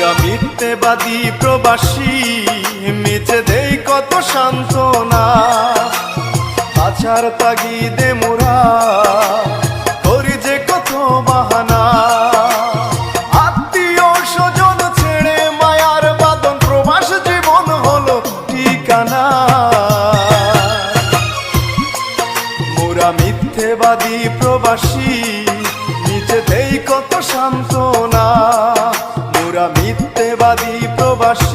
মোরা মিথ্যেবাদী প্রবাসী, মিছে দেই কত সান্ত্বনা। আছার তাগিদে মোরা করি যে কত বাহানা। আত্মীয় স্বজন ছেড়ে মায়ার বাঁধন, প্রবাস জীবন হলো ঠিকানা। মোরা মিথ্যেবাদী প্রবাসী, মিছে দেই কত সান্ত্বনা। মোরা মিথ্যেবাদী প্রবাসী।